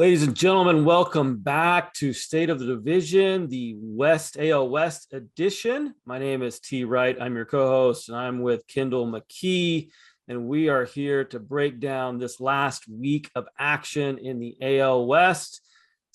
Ladies and gentlemen, welcome back to State of the Division, the AL West edition. My name is T. Wright. I'm your co-host, and I'm with Kendall McKee, and we are here to break down this last week of action in the AL West.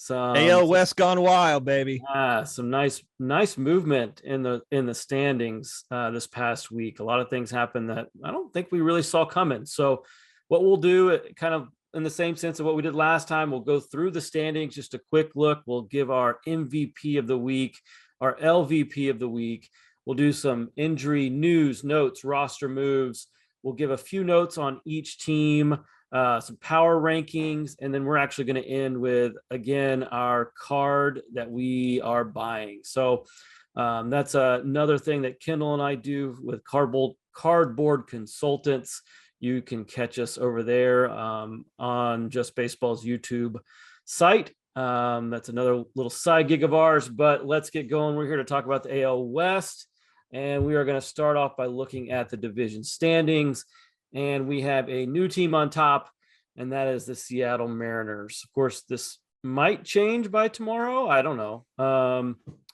AL West gone wild, baby. Some nice movement in the standings this past week. A lot of things happened that I don't think we really saw coming. So, what we'll do, kind of in the same sense of what we did last time, we'll go through the standings, just a quick look. We'll give our MVP of the week, our LVP of the week. We'll do some injury news, notes, roster moves. We'll give a few notes on each team, some power rankings, and then we're actually going to end with, again, our card that we are buying. So that's another thing that Kendall and I do with Cardboard Consultants. You can catch us over there on Just Baseball's YouTube site. That's another little side gig of ours, but let's get going. We're here to talk about the AL West, and we are going to start off by looking at the division standings. And we have a new team on top, and that is the Seattle Mariners. Of course, this might change by tomorrow. I don't know.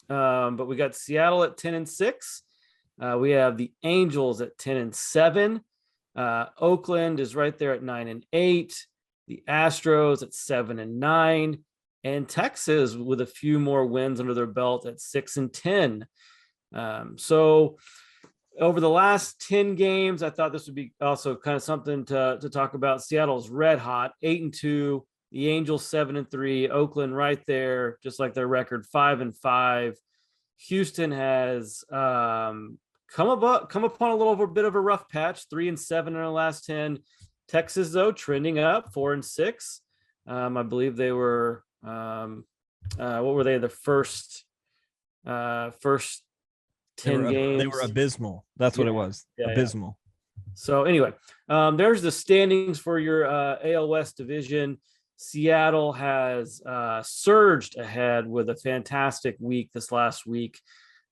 But we got Seattle at 10-6. We have the Angels at 10-7. Oakland is right there at 9-8. The Astros at 7-9, and Texas with a few more wins under their belt at 6-10. So over the last 10 games, I thought this would be also kind of something to talk about. Seattle's red hot, 8-2. The Angels 7-3. Oakland right there, just like their record, 5-5. Houston has come upon a little bit of a rough patch, 3-7 in the last 10. Texas, though, trending up, 4-6. I believe they were what were they? The first 10 games. They were abysmal. That's what it was. Abysmal. Yeah. So anyway, there's the standings for your AL West division. Seattle has surged ahead with a fantastic week this last week.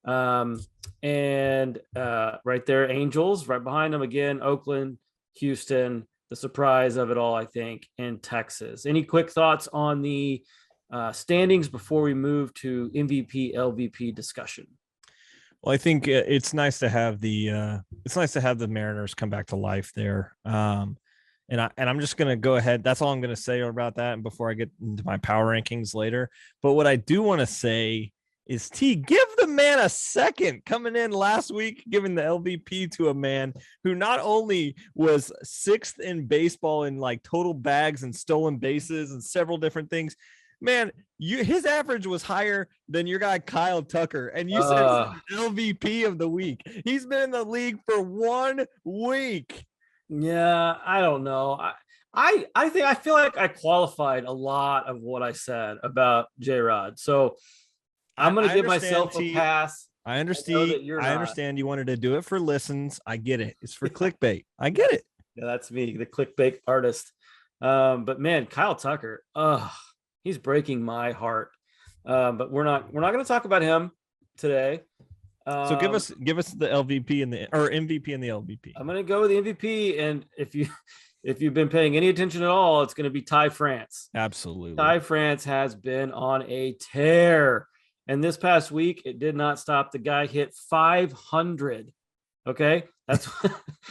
And right there, Angels right behind them again, Oakland, Houston, the surprise of it all, I think, and Texas. Any quick thoughts on the standings before we move to MVP, LVP discussion? Well, I think it's nice to have the Mariners come back to life there. And I'm just going to go ahead. That's all I'm going to say about that. And before I get into my power rankings later, but what I do want to say is give the man a second. Coming in last week, giving the LVP to a man who not only was 6th in baseball in like total bags and stolen bases and several different things. Man, his average was higher than your guy Kyle Tucker, and you said LVP of the week. He's been in the league for 1 week. Yeah, I don't know. I feel like I qualified a lot of what I said about J-Rod. So I'm going to give myself a pass. I understand you wanted to do it for listens. I get it. It's for clickbait. I get it. Yeah, that's me, the clickbait artist. But man, Kyle Tucker, he's breaking my heart. But we're not going to talk about him today. So give us the LVP and the MVP and the LVP. I'm going to go with the MVP, and if you've been paying any attention at all, it's going to be Ty France. Absolutely. Ty France has been on a tear. And this past week, it did not stop. The guy hit 500. Okay. That's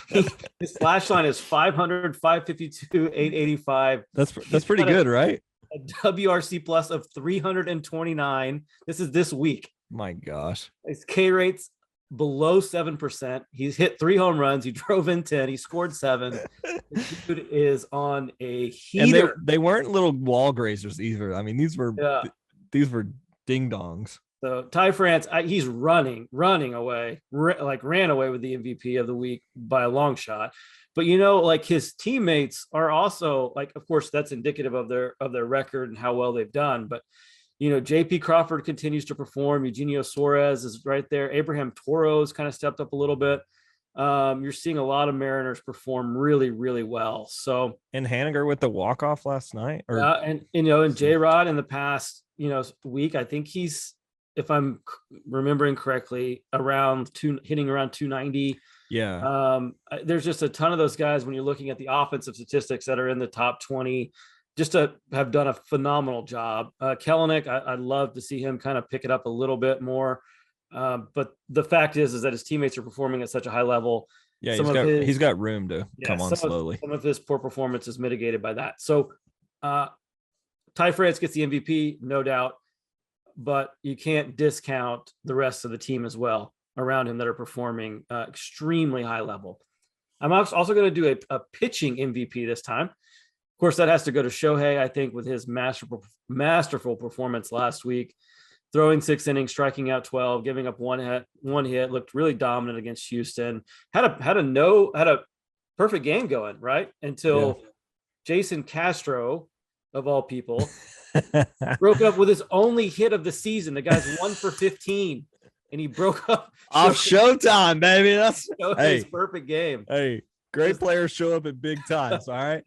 his slash line is 500, 552, 885. That's pretty good, right? A WRC plus of 329. This is this week. My gosh. His K rate's below 7%. He's hit 3 home runs. He drove in 10. He scored 7. This dude is on a heater. And they weren't little wall grazers either. I mean, these were ding dongs. So Ty France, he's running away, ran away with the MVP of the week by a long shot. But like his teammates are also of course, that's indicative of their record and how well they've done. But JP Crawford continues to perform. Eugenio Suarez is right there. Abraham Toro's kind of stepped up a little bit. You're seeing a lot of Mariners perform really, really well. So, and Haniger with the walk-off last night, and J-Rod in the past, week, I think he's, if I'm remembering correctly, hitting around 290. Yeah. There's just a ton of those guys when you're looking at the offensive statistics that are in the top 20 just to have done a phenomenal job. Kellenic, I'd love to see him kind of pick it up a little bit more. But the fact is that his teammates are performing at such a high level. Yeah, Some of his, he's got room to yeah, come on slowly. some of his poor performance is mitigated by that. So Ty France gets the MVP, no doubt, but you can't discount the rest of the team as well around him that are performing extremely high level. I'm also going to do a pitching MVP this time. Of course, that has to go to Shohei, I think, with his masterful performance last week, throwing 6 innings, striking out 12, giving up one hit, looked really dominant against Houston. Had a perfect game going, right? Until Jason Castro, of all people, broke up with his only hit of the season. The guy's 1 for 15, and he broke up off Showtime, baby. That's his perfect game. Hey, great players show up at big times. All right.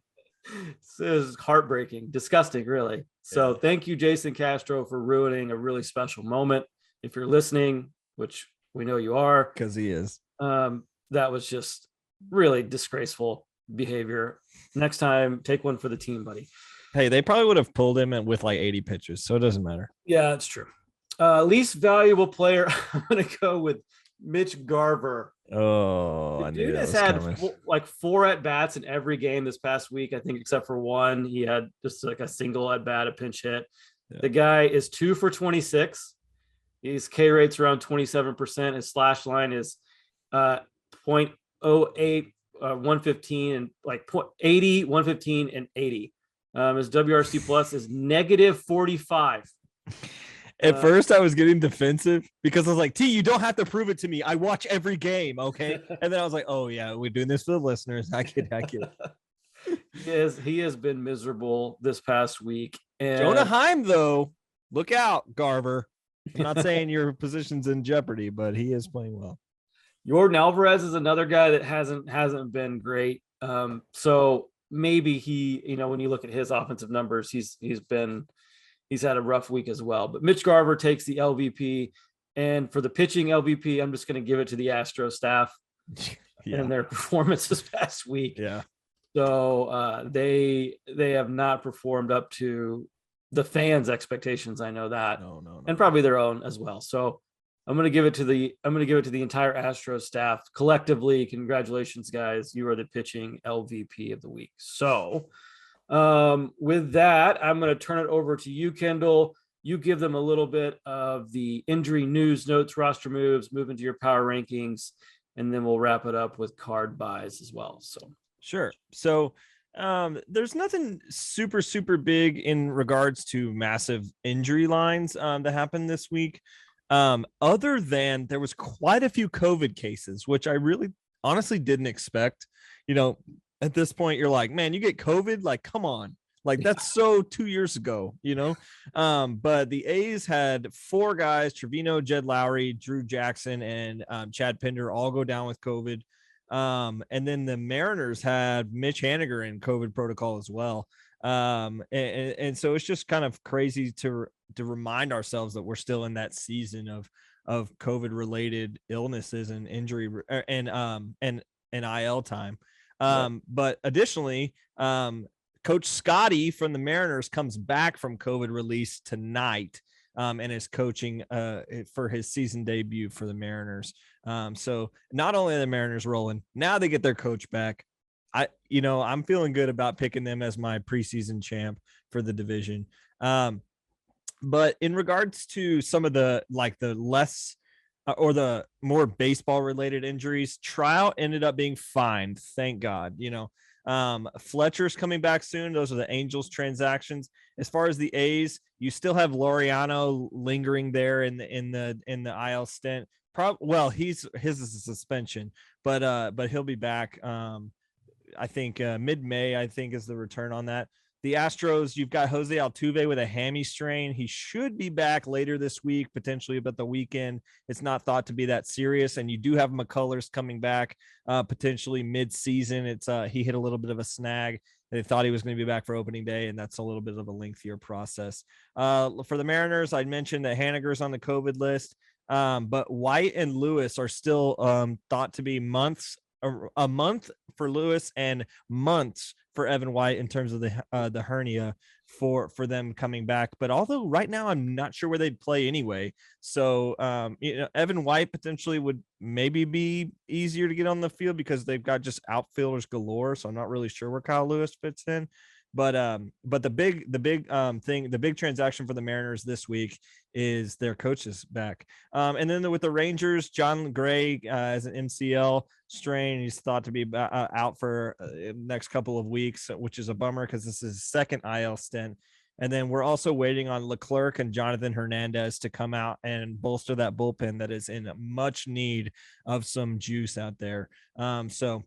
This is heartbreaking, disgusting, really. So thank you, Jason Castro, for ruining a really special moment. If you're listening, which we know you are, because he is, that was just really disgraceful behavior. Next time, take one for the team, buddy. Hey, they probably would have pulled him with like 80 pitches, so it doesn't matter. Yeah, that's true. Least valuable player, I'm going to go with Mitch Garver. Oh, I knew that was had coming. like 4 at bats in every game this past week, I think, except for one. He had just like a single at bat, a pinch hit. Yeah. The guy is 2 for 26. His K rate's around 27%. His slash line is 0.08, 115, and like 0.80, 115, and 80. His WRC plus is negative 45. At first, I was getting defensive because I was like, T, you don't have to prove it to me. I watch every game, okay? And then I was like, oh, yeah, we're doing this for the listeners. I get it. He has been miserable this past week. And Jonah Heim, though, look out, Garver. I'm not saying your position's in jeopardy, but he is playing well. Jordan Alvarez is another guy that hasn't been great. So maybe he, when you look at his offensive numbers, he's had a rough week as well. But Mitch Garver takes the LVP. And for the pitching LVP, I'm just going to give it to the Astros staff and their performance this past week. Yeah. So they have not performed up to the fans' expectations. I know that. No. And probably their own as well. So I'm going to give it to the entire Astros staff collectively. Congratulations, guys. You are the pitching LVP of the week. So with that, I'm going to turn it over to you, Kendall. You give them a little bit of the injury news, notes, roster moves, move into your power rankings, and then we'll wrap it up with card buys as well. So sure. So there's nothing super, super big in regards to massive injury lines that happened this week. Other than there was quite a few COVID cases, which I really honestly didn't expect. At this point, you're like, man, you get COVID? Like, come on. Like, that's so 2 years ago, But the A's had 4 guys, Trevino, Jed Lowry, Drew Jackson, and Chad Pinder all go down with COVID. And then the Mariners had Mitch Haniger in COVID protocol as well. And so it's just kind of crazy to remind ourselves that we're still in that season of COVID related illnesses and injury and IL time. But additionally, Coach Scotty from the Mariners comes back from COVID release tonight and is coaching for his season debut for the Mariners. So not only are the Mariners rolling, now they get their coach back. I'm feeling good about picking them as my preseason champ for the division. But in regards to some of the less or the more baseball related injuries, Trout ended up being fine. Thank God. Fletcher's coming back soon. Those are the Angels transactions. As far as the A's, you still have Laureano lingering there in the IL stint. His is a suspension, but he'll be back. I think mid-May, I think, is the return on that. The Astros, you've got Jose Altuve with a hammy strain. He should be back later this week, potentially about the weekend. It's not thought to be that serious. And you do have McCullers coming back potentially mid-season. He hit a little bit of a snag. They thought he was going to be back for opening day, and that's a little bit of a lengthier process. For the Mariners, I mentioned that Haniger's on the COVID list, but White and Lewis are still thought to be a month for Lewis and months for Evan White in terms of the hernia for them coming back. But although right now I'm not sure where they'd play anyway, so Evan White potentially would maybe be easier to get on the field because they've got just outfielders galore. So I'm not really sure where Kyle Lewis fits in. But the big transaction for the Mariners this week is their coaches back. And then with the Rangers, John Gray as an MCL strain, he's thought to be out for next couple of weeks, which is a bummer because this is his second IL stint. And then we're also waiting on Leclerc and Jonathan Hernandez to come out and bolster that bullpen that is in much need of some juice out there. So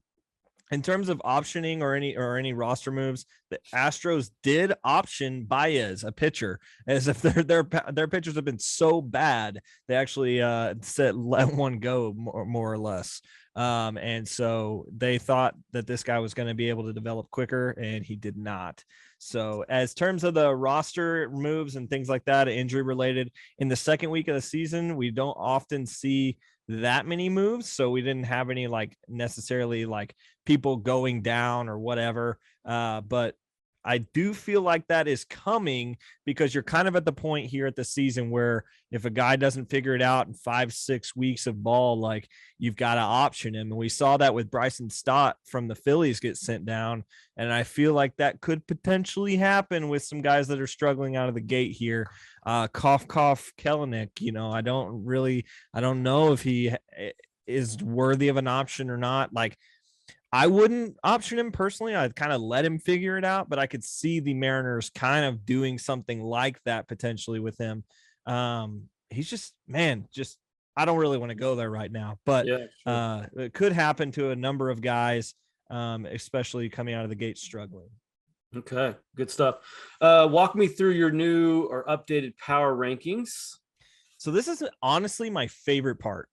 in terms of optioning or any roster moves, the Astros did option Baez, a pitcher, as if their pitchers have been so bad they actually let one go more or less. And so they thought that this guy was going to be able to develop quicker, and he did not. So as terms of the roster moves and things like that, injury related, in the second week of the season, we don't often see that many moves. So we didn't have any necessarily people going down or whatever. But I do feel like that is coming because you're kind of at the point here at the season where if a guy doesn't figure it out in 5-6 weeks of ball, you've got to option him. And we saw that with Bryson Stott from the Phillies get sent down. And I feel like that could potentially happen with some guys that are struggling out of the gate here. Cough, Kelenic, I don't know if he is worthy of an option or not. I wouldn't option him personally. I'd kind of let him figure it out, but I could see the Mariners kind of doing something like that potentially with him. He's just, I don't really want to go there right now, but Yeah, sure. it could happen to a number of guys, especially coming out of the gate struggling. Okay, good stuff. Walk me through your new or updated power rankings. So this is honestly my favorite part.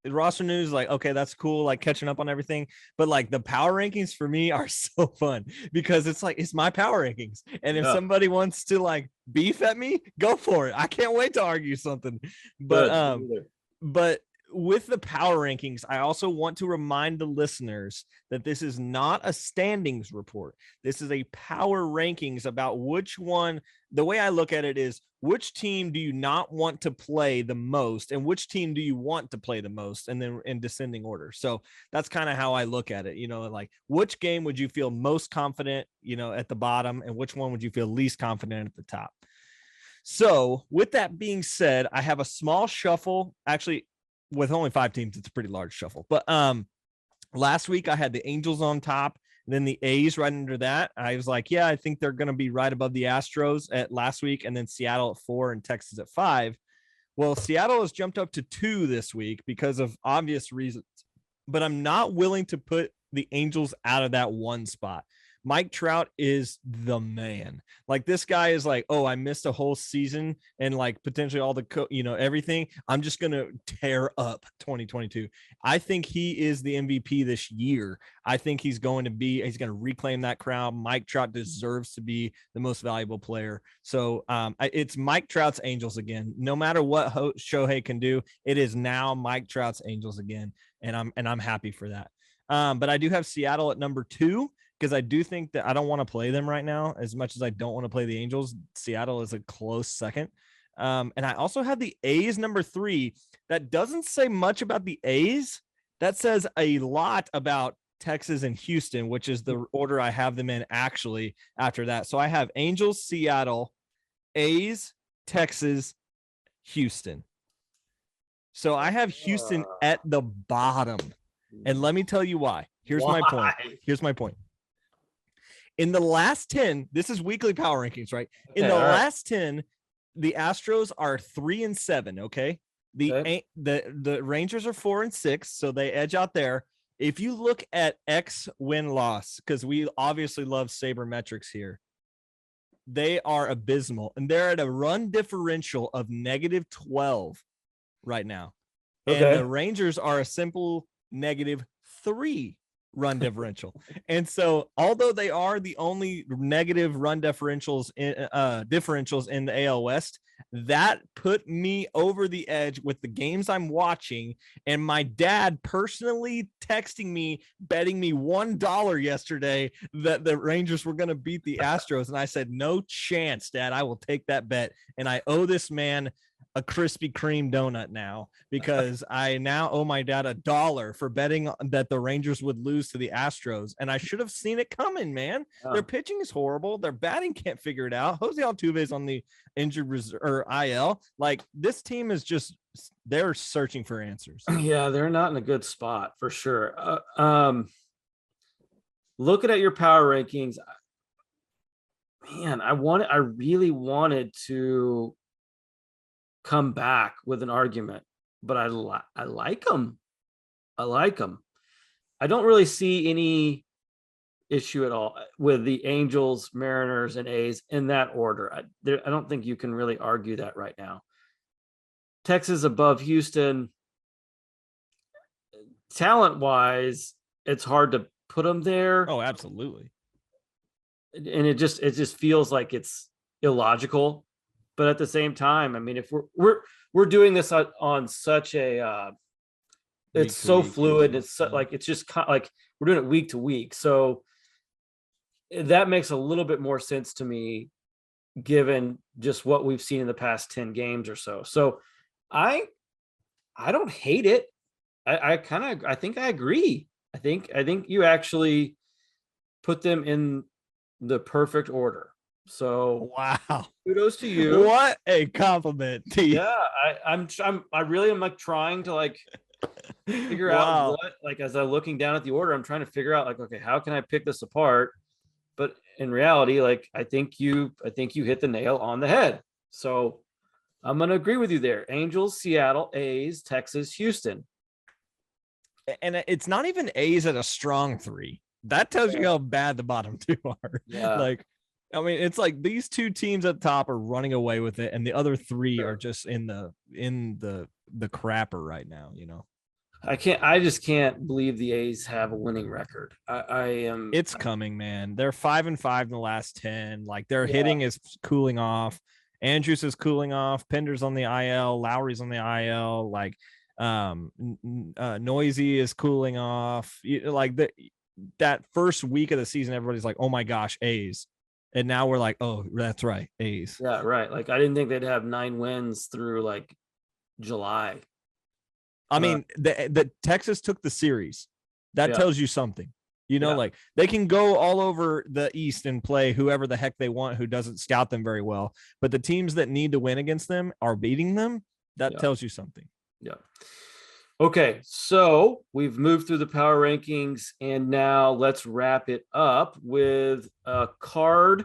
Roster news, okay, that's cool, catching up on everything, but the power rankings for me are so fun because it's my power rankings, and if somebody wants to beef at me, go for it. I can't wait to argue something. But with the power rankings, I also want to remind the listeners that this is not a standings report. This is a power rankings about which one. The way I look at it is, which team do you not want to play the most and which team do you want to play the most, and then in descending order. So that's kind of how I look at it. Which game would you feel most confident, at the bottom, and which one would you feel least confident at the top? So with that being said, I have a small shuffle. Actually, with only 5 teams, it's a pretty large shuffle. But last week I had the Angels on top, and then the A's right under that. I was like, yeah, I think they're going to be right above the Astros at last week, and then Seattle at 4 and Texas at 5. Well, Seattle has jumped up to 2 this week because of obvious reasons, but I'm not willing to put the Angels out of that 1 spot. Mike Trout is the man. This guy is oh, I missed a whole season and potentially all the everything. I'm just going to tear up 2022. I think he is the MVP this year. I think he's going to reclaim that crown. Mike Trout deserves to be the most valuable player. So it's Mike Trout's Angels again. No matter what Shohei can do, it is now Mike Trout's Angels again. And I'm happy for that. But I do have Seattle at number 2. Because I do think that I don't want to play them right now as much as I don't want to play the Angels. Seattle is a close second. And I also have the A's number 3. That doesn't say much about the A's. That says a lot about Texas and Houston, which is the order I have them in actually after that. So I have Angels, Seattle, A's, Texas, Houston. So I have Houston at the bottom. And let me tell you why. Here's my point. In the last 10, this is weekly power rankings, right? In the last 10, the Astros are 3 and 7. Okay. The Rangers are 4 and 6. So they edge out there. If you look at X win-loss, because we obviously love sabermetrics here, they are abysmal. And they're at a run differential of -12 right now. Okay. And the Rangers are a simple -3 run differential. And so although they are the only negative run differentials in the AL West, that put me over the edge with the games I'm watching, and my dad personally texting me, betting me $1 yesterday that the Rangers were going to beat the Astros. And I said, no chance, Dad. I will take that bet. And I owe this man a Krispy Kreme donut now, because I now owe my dad $1 for betting that the Rangers would lose to the Astros. And I should have seen it coming, man. Their pitching is horrible. Their batting can't figure it out. Jose Altuve's on the injured reserve or IL. Like, this team is just, they're searching for answers. Yeah, they're not in a good spot for sure. Looking at your power rankings, man, I really wanted to come back with an argument, but I like them. I like them. I don't really see any issue at all with the Angels, Mariners, and A's in that order. I don't think you can really argue that right now. Texas above Houston. Talent-wise, it's hard to put them there. Oh, absolutely. And it just feels like it's illogical. But at the same time, I mean, if we're doing this on such a it's so fluid, it's so, like, it's just like we're doing it week to week, so that makes a little bit more sense to me given just what we've seen in the past 10 games or so. So I don't hate it. I think I agree. I think you actually put them in the perfect order. So wow, kudos to you. What a compliment, T. Yeah, I really am like trying to like figure out what, like, as I'm looking down at the order, I'm trying to figure out like, okay, how can I pick this apart? But in reality, like, I think you hit the nail on the head. So I'm gonna agree with you there. Angels, Seattle, A's, Texas, Houston. And it's not even A's at a strong 3. That tells you how bad the bottom 2 are. Yeah. Like, I mean, it's like these 2 teams at the top are running away with it, and the other 3 are just in the crapper right now, you know. I just can't believe the A's have a winning record. I am. It's coming, man. They're 5-5 in the last 10. Like, their hitting is cooling off. Andrews is cooling off. Pender's on the IL. Lowry's on the IL. Like, Noisy is cooling off. Like, that first week of the season, everybody's like, oh my gosh, A's. And now we're like, oh, that's right, A's. Yeah, right. Like, I didn't think they'd have 9 wins through like July. I mean, the Texas took the series. That tells you something. You know, like, they can go all over the East and play whoever the heck they want who doesn't scout them very well. But the teams that need to win against them are beating them. That tells you something. Yeah. Okay, so we've moved through the power rankings, and now let's wrap it up with a card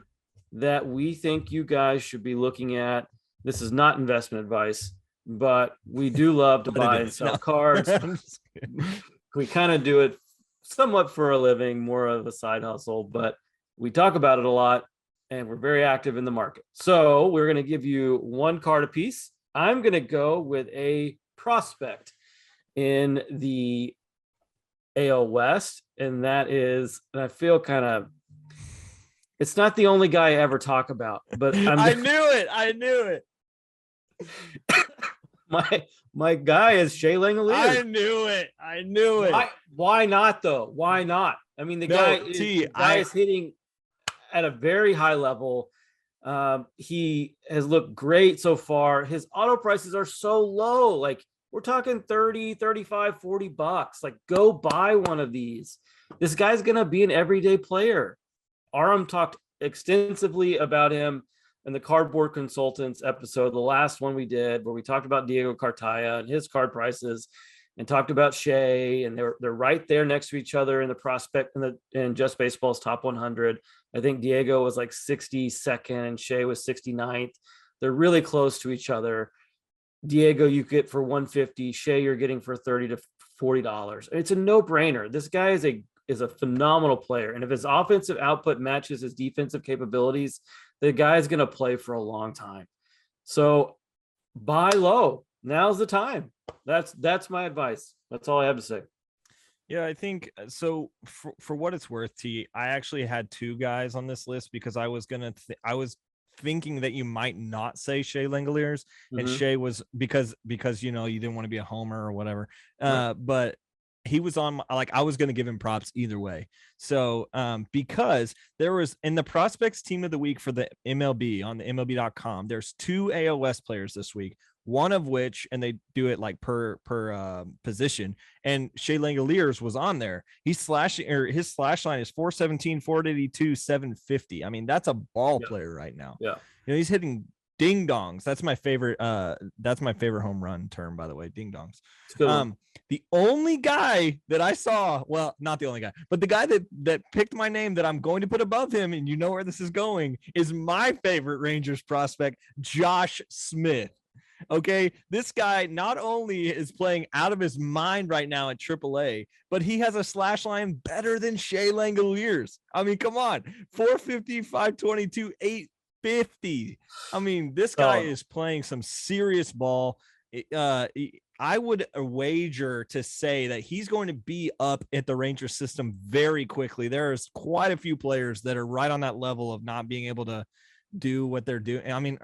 that we think you guys should be looking at. This is not investment advice, but we do love to buy and sell cards. We kind of do it somewhat for a living, more of a side hustle, but we talk about it a lot, and we're very active in the market. So we're going to give you 1 card apiece. I'm going to go with a prospect in the AL West, and that is, and I feel kind of, it's not the only guy I ever talk about, but I knew it. My guy is Shea Langeliers. I knew it. Why not though? Why not? I mean, the guy is hitting at a very high level. He has looked great so far. His auto prices are so low. Like, we're talking 30, 35, $40. Like, go buy one of these. This guy's going to be an everyday player. Aram talked extensively about him in the Cardboard Consultants episode, the last one we did, where we talked about Diego Cartaya and his card prices, and talked about Shea, and they're right there next to each other in the prospect in Just Baseball's top 100. I think Diego was like 62nd and Shea was 69th. They're really close to each other. Diego you get for $150, Shea you're getting for $30 to $40. It's a no-brainer. This guy is a phenomenal player, and if his offensive output matches his defensive capabilities, the guy's going to play for a long time. So buy low. Now's the time. That's my advice. That's all I have to say. Yeah, I think so. For what it's worth, T, I actually had two guys on this list because I was thinking that you might not say Shea Langoliers, and Hmm. Shea was because you didn't want to be a homer or whatever. Right. But he was on like I was going to give him props either way. So because there was in the prospects team of the week for the MLB on the MLB.com, there's two AOS players this week. One of which, and they do it like per position, and Shea Langoliers was on there. He's slashing, or his slash line is 417, 482, 750. I mean, that's a ball Yeah. player right now. Yeah. He's hitting ding dongs. That's my favorite. That's my favorite home run term, by the way. Ding dongs. It's a good one. The only guy that I saw, well, not the only guy, but the guy that picked my name that I'm going to put above him, and you know where this is going, is my favorite Rangers prospect, Josh Smith. Okay, this guy not only is playing out of his mind right now at AAA, but he has a slash line better than Shea Langoliers. I mean, come on, 450, 522, 850. I mean, this guy Solid. is playing some serious ball. I would wager to say that he's going to be up at the Rangers system very quickly. There's quite a few players that are right on that level of not being able to do what they're doing. I mean,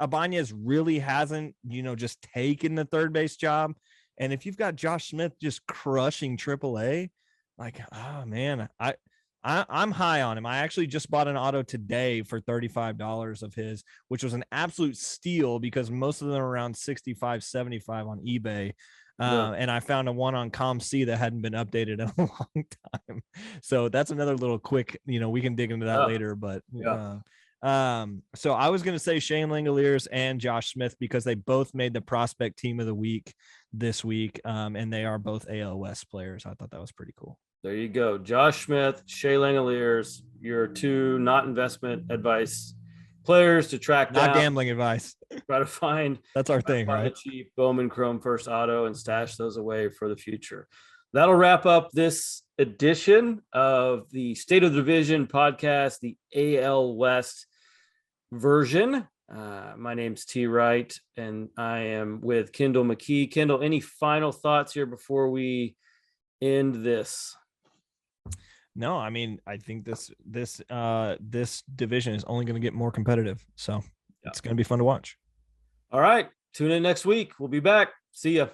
Ibanez really hasn't, just taken the third base job. And if you've got Josh Smith just crushing AAA, like, oh man, I'm high on him. I actually just bought an auto today for $35 of his, which was an absolute steal because most of them are around 65, 75 on eBay. Yeah. And I found a one on ComC that hadn't been updated in a long time. So that's another little quick, we can dig into that later, but Yeah. so I was going to say Shane Langoliers and Josh Smith because they both made the prospect team of the week this week. And they are both ALS players. I thought that was pretty cool. There you go. Josh Smith, Shea Langoliers, your two not investment advice players to track Not down, gambling advice. try to find, That's our thing, find a right? cheap Bowman Chrome first auto and stash those away for the future. That'll wrap up this edition of the State of the Division podcast, the AL West version. My name's T. Wright, and I am with Kendall McKee. Kendall, any final thoughts here before we end this? No, I mean, I think this division is only going to get more competitive. So it's going to be fun to watch. All right. Tune in next week. We'll be back. See ya.